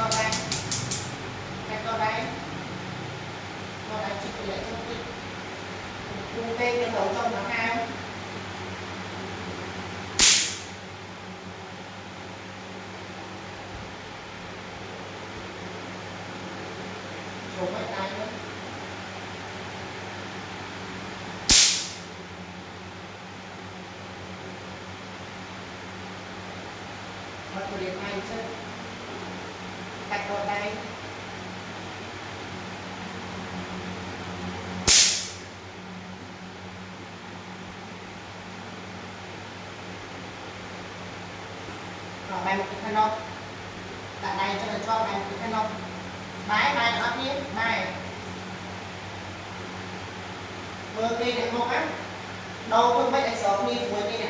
to đây cách to đây chụp lại trong cái cung tên cái đầu trong nó cao chụp mấy tay nữa bật của điện tay chứ cách vào đây bài một cái khăn không tại đây cho là cho bài một cái khăn không bài nó ấp nhé bài vừa kia để một á đâu không phải là sợ đi vừa kia